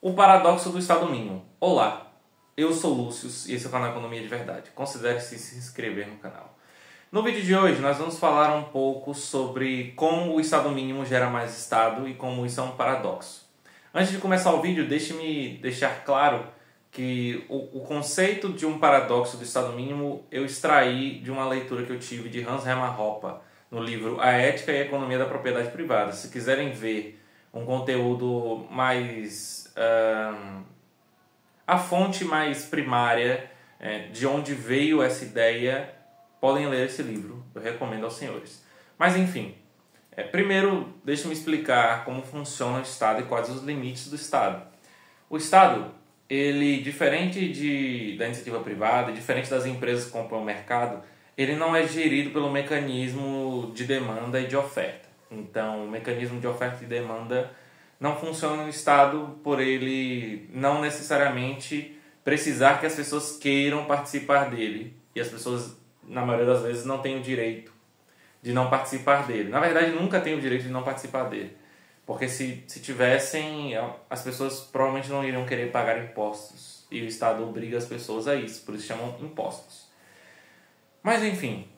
O paradoxo do Estado mínimo. Olá, eu sou Lúcio e esse é o canal Economia de Verdade. Considere-se se inscrever no canal. No vídeo de hoje nós vamos falar um pouco sobre como o Estado mínimo gera mais Estado e como isso é um paradoxo. Antes de começar o vídeo, deixe-me deixar claro que o conceito de um paradoxo do Estado mínimo eu extraí de uma leitura que eu tive de Hans Hermann Hoppe no livro A Ética e a Economia da Propriedade Privada. Se quiserem ver um conteúdo mais... a fonte mais primária de onde veio essa ideia, podem ler esse livro. Eu recomendo aos senhores. Mas enfim, primeiro deixe-me explicar como funciona o Estado e quais os limites do Estado. O Estado, ele, diferente da iniciativa privada, diferente das empresas que compõem o mercado, ele não é gerido pelo mecanismo de demanda e de oferta. Então, o mecanismo de oferta e demanda não funciona no Estado por ele não necessariamente precisar que as pessoas queiram participar dele. E as pessoas, na maioria das vezes, não têm o direito de não participar dele. Na verdade, nunca têm o direito de não participar dele. Porque se tivessem, as pessoas provavelmente não iriam querer pagar impostos. E o Estado obriga as pessoas a isso, por isso chamam impostos. Mas enfim,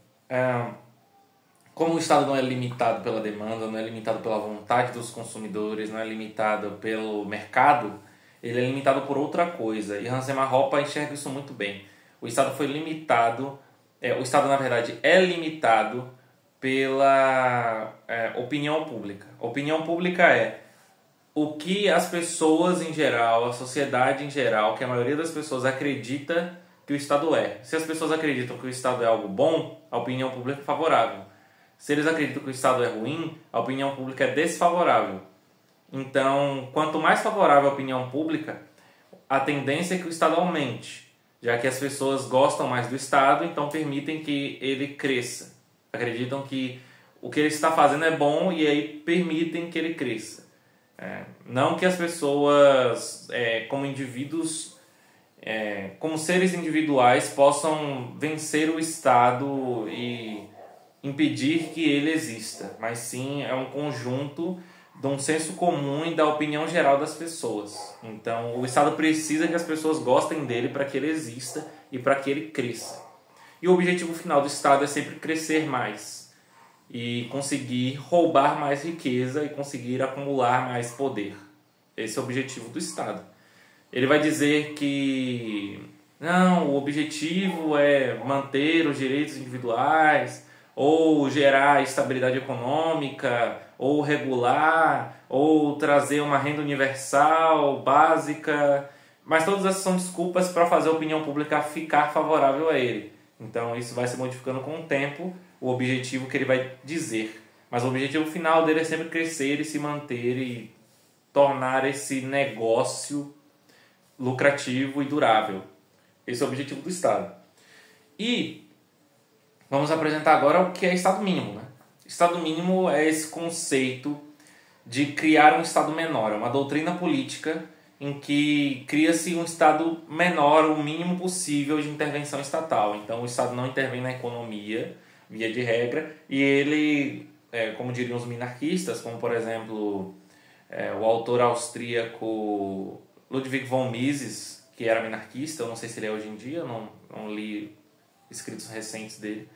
como o Estado não é limitado pela demanda, não é limitado pela vontade dos consumidores, não é limitado pelo mercado, ele é limitado por outra coisa. E Hans Hermann Hoppe enxerga isso muito bem. O Estado foi limitado, o Estado na verdade é limitado pela opinião pública. A opinião pública é o que as pessoas em geral, a sociedade em geral, que a maioria das pessoas acredita que o Estado é. Se as pessoas acreditam que o Estado é algo bom, a opinião pública é favorável. Se eles acreditam que o Estado é ruim, a opinião pública é desfavorável. Então, quanto mais favorável a opinião pública, a tendência é que o Estado aumente, já que as pessoas gostam mais do Estado, então permitem que ele cresça. Acreditam que o que ele está fazendo é bom e aí permitem que ele cresça. Não que as pessoas, como indivíduos, como seres individuais, possam vencer o Estado e impedir que ele exista, mas sim é um conjunto de um senso comum e da opinião geral das pessoas. Então, o Estado precisa que as pessoas gostem dele para que ele exista e para que ele cresça. E o objetivo final do Estado é sempre crescer mais e conseguir roubar mais riqueza e conseguir acumular mais poder. Esse é o objetivo do Estado. Ele vai dizer que não, o objetivo é manter os direitos individuais, ou gerar estabilidade econômica, ou regular, ou trazer uma renda universal, básica. Mas todas essas são desculpas para fazer a opinião pública ficar favorável a ele. Então isso vai se modificando com o tempo, o objetivo que ele vai dizer. Mas o objetivo final dele é sempre crescer e se manter e tornar esse negócio lucrativo e durável. Esse é o objetivo do Estado. E vamos apresentar agora o que é Estado mínimo, né? Estado mínimo é esse conceito de criar um Estado menor. É uma doutrina política em que cria-se um Estado menor, o mínimo possível de intervenção estatal. Então o Estado não intervém na economia, via de regra, e ele, como diriam os minarquistas, como por exemplo o autor austríaco Ludwig von Mises, que era minarquista, eu não sei se ele é hoje em dia, não li escritos recentes dele,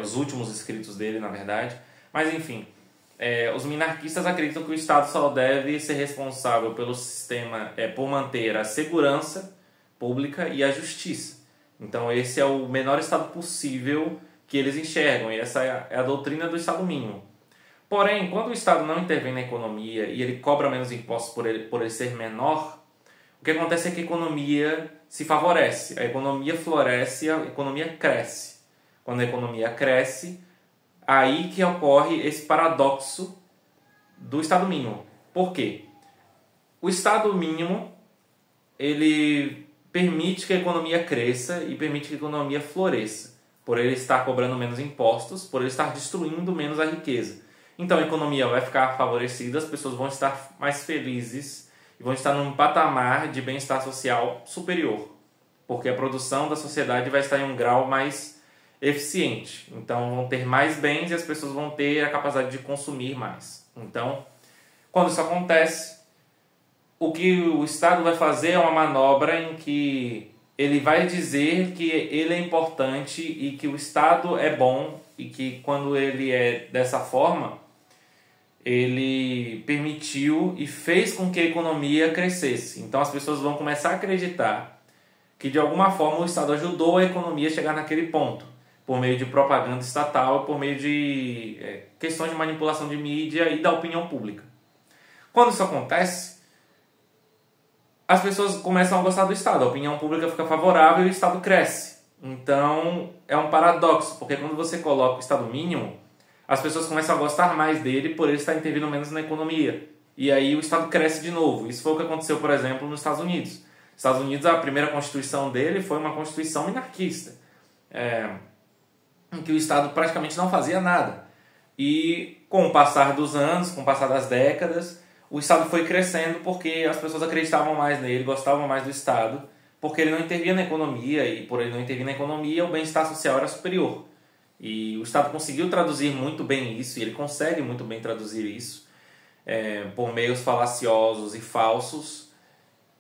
os últimos escritos dele, na verdade. Mas, enfim, os minarquistas acreditam que o Estado só deve ser responsável pelo sistema, por manter a segurança pública e a justiça. Então, esse é o menor Estado possível que eles enxergam, e essa é a doutrina do Estado mínimo. Porém, quando o Estado não intervém na economia e ele cobra menos impostos por ele ser menor, o que acontece é que a economia se favorece, a economia floresce, a economia cresce. Quando a economia cresce, aí que ocorre esse paradoxo do Estado mínimo. Por quê? O Estado mínimo, ele permite que a economia cresça e permite que a economia floresça, por ele estar cobrando menos impostos, por ele estar destruindo menos a riqueza. Então a economia vai ficar favorecida, as pessoas vão estar mais felizes e vão estar num patamar de bem-estar social superior, porque a produção da sociedade vai estar em um grau mais eficiente. Então vão ter mais bens e as pessoas vão ter a capacidade de consumir mais. Então, quando isso acontece, o que o Estado vai fazer é uma manobra em que ele vai dizer que ele é importante e que o Estado é bom e que quando ele é dessa forma, ele permitiu e fez com que a economia crescesse. Então as pessoas vão começar a acreditar que de alguma forma o Estado ajudou a economia a chegar naquele ponto, por meio de propaganda estatal, por meio de questões de manipulação de mídia e da opinião pública. Quando isso acontece, as pessoas começam a gostar do Estado, a opinião pública fica favorável e o Estado cresce. Então é um paradoxo, porque quando você coloca o Estado mínimo, as pessoas começam a gostar mais dele por ele estar intervindo menos na economia. E aí o Estado cresce de novo. Isso foi o que aconteceu, por exemplo, nos Estados Unidos. Nos Estados Unidos, a primeira constituição dele foi uma constituição minarquista, em que o Estado praticamente não fazia nada. E com o passar dos anos, com o passar das décadas, o Estado foi crescendo porque as pessoas acreditavam mais nele, gostavam mais do Estado, porque ele não intervia na economia, e por ele não intervir na economia, o bem-estar social era superior. E o Estado conseguiu traduzir muito bem isso, e ele consegue muito bem traduzir isso, por meios falaciosos e falsos.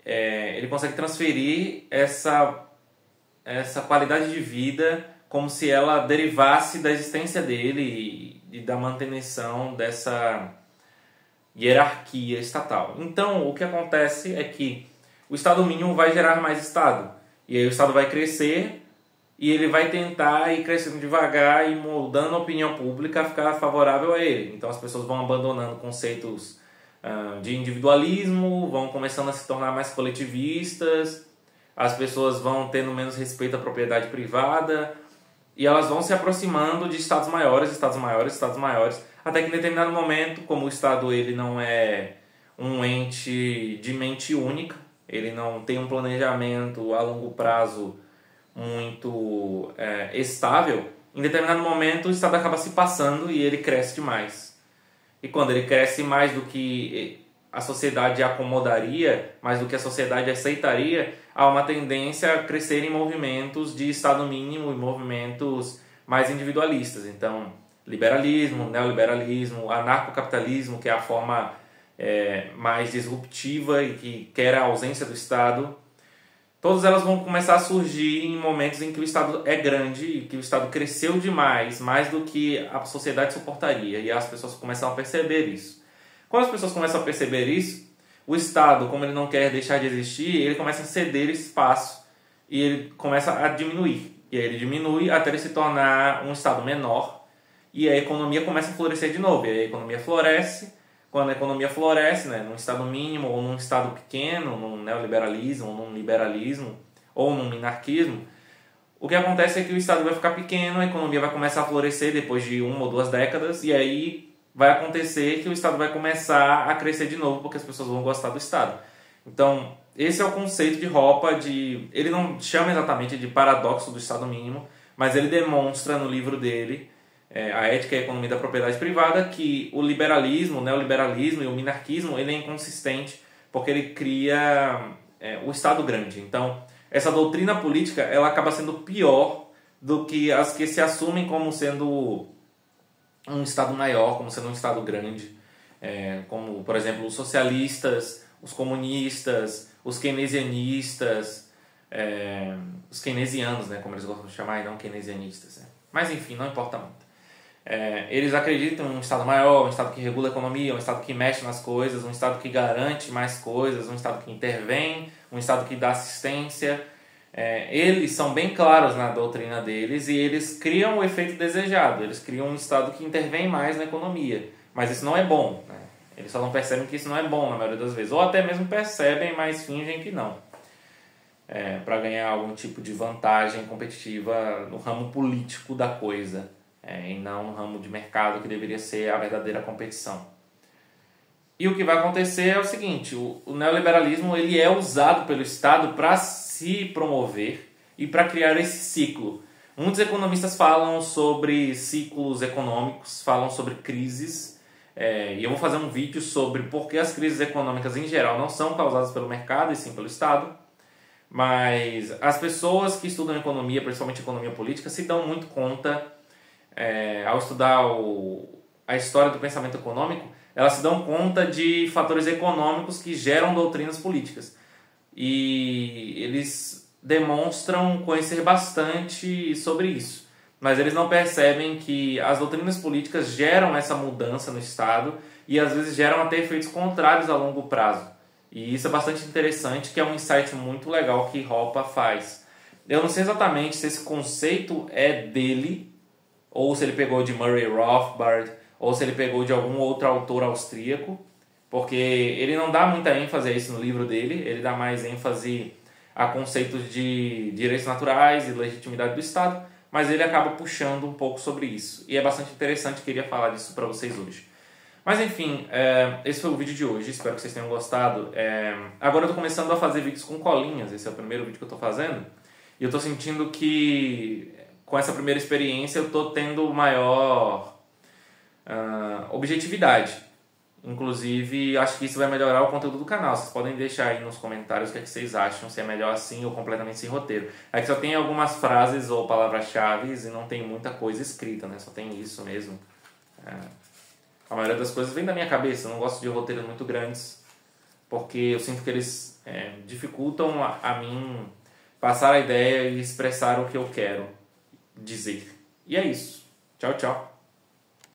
Ele consegue transferir essa qualidade de vida como se ela derivasse da existência dele e da manutenção dessa hierarquia estatal. Então, o que acontece é que o Estado mínimo vai gerar mais Estado. E aí o Estado vai crescer e ele vai tentar ir crescendo devagar e moldando a opinião pública a ficar favorável a ele. Então, as pessoas vão abandonando conceitos de individualismo, vão começando a se tornar mais coletivistas, as pessoas vão tendo menos respeito à propriedade privada e elas vão se aproximando de estados maiores, estados maiores, estados maiores, até que em determinado momento, como o Estado ele não é um ente de mente única, ele não tem um planejamento a longo prazo muito estável, em determinado momento o Estado acaba se passando e ele cresce demais. E quando ele cresce mais do que a sociedade acomodaria, mais do que a sociedade aceitaria, há uma tendência a crescer em movimentos de Estado mínimo e movimentos mais individualistas. Então, liberalismo, neoliberalismo, anarcocapitalismo, que é a forma mais disruptiva e que quer a ausência do Estado, todas elas vão começar a surgir em momentos em que o Estado é grande e que o Estado cresceu demais, mais do que a sociedade suportaria, e as pessoas começam a perceber isso. Quando as pessoas começam a perceber isso, o Estado, como ele não quer deixar de existir, ele começa a ceder espaço e ele começa a diminuir. E aí ele diminui até ele se tornar um Estado menor e a economia começa a florescer de novo. E aí a economia floresce. Quando a economia floresce, num Estado mínimo ou num Estado pequeno, num neoliberalismo, ou num liberalismo ou num minarquismo, o que acontece é que o Estado vai ficar pequeno, a economia vai começar a florescer depois de 1 ou 2 décadas e aí vai acontecer que o Estado vai começar a crescer de novo porque as pessoas vão gostar do Estado. Então, esse é o conceito de Hoppe, ele não chama exatamente de paradoxo do Estado mínimo, mas ele demonstra no livro dele, A Ética e a Economia da Propriedade Privada, que o liberalismo, o neoliberalismo e o minarquismo ele é inconsistente porque ele cria o Estado grande. Então, essa doutrina política ela acaba sendo pior do que as que se assumem como sendo um Estado maior, como sendo um Estado grande, como, por exemplo, os socialistas, os comunistas, os keynesianistas, os keynesianos, como eles gostam de chamar, e não keynesianistas. Mas, enfim, não importa muito. Eles acreditam em um Estado maior, um Estado que regula a economia, um Estado que mexe nas coisas, um Estado que garante mais coisas, um Estado que intervém, um Estado que dá assistência. Eles são bem claros na doutrina deles e eles criam o efeito desejado. Eles criam um Estado que intervém mais na economia. Mas isso não é bom. Eles só não percebem que isso não é bom na maioria das vezes. Ou até mesmo percebem, mas fingem que não. Para ganhar algum tipo de vantagem competitiva no ramo político da coisa. E não no ramo de mercado que deveria ser a verdadeira competição. E o que vai acontecer é o seguinte, o neoliberalismo ele é usado pelo Estado para se promover e para criar esse ciclo. Muitos economistas falam sobre ciclos econômicos, falam sobre crises, e eu vou fazer um vídeo sobre por que as crises econômicas em geral não são causadas pelo mercado e sim pelo Estado. Mas as pessoas que estudam economia, principalmente economia política, se dão muito conta, ao estudar a história do pensamento econômico, elas se dão conta de fatores econômicos que geram doutrinas políticas. E eles demonstram conhecer bastante sobre isso. Mas eles não percebem que as doutrinas políticas geram essa mudança no Estado e às vezes geram até efeitos contrários a longo prazo. E isso é bastante interessante, que é um insight muito legal que Hoppe faz. Eu não sei exatamente se esse conceito é dele, ou se ele pegou de Murray Rothbard, ou se ele pegou de algum outro autor austríaco, porque ele não dá muita ênfase a isso no livro dele, ele dá mais ênfase a conceitos de direitos naturais e legitimidade do Estado, mas ele acaba puxando um pouco sobre isso. E é bastante interessante, queria falar disso para vocês hoje. Mas enfim, esse foi o vídeo de hoje, espero que vocês tenham gostado. Agora eu estou começando a fazer vídeos com colinhas, esse é o primeiro vídeo que eu estou fazendo. E eu estou sentindo que com essa primeira experiência eu estou tendo maior objetividade. Inclusive, acho que isso vai melhorar o conteúdo do canal. Vocês podem deixar aí nos comentários o que, é que vocês acham, se é melhor assim ou completamente sem roteiro. É que só tem algumas frases ou palavras-chave e não tem muita coisa escrita, né? Só tem isso mesmo. A maioria das coisas vem da minha cabeça. Eu não gosto de roteiros muito grandes, porque eu sinto que eles dificultam a mim passar a ideia e expressar o que eu quero dizer. E é isso. Tchau, tchau.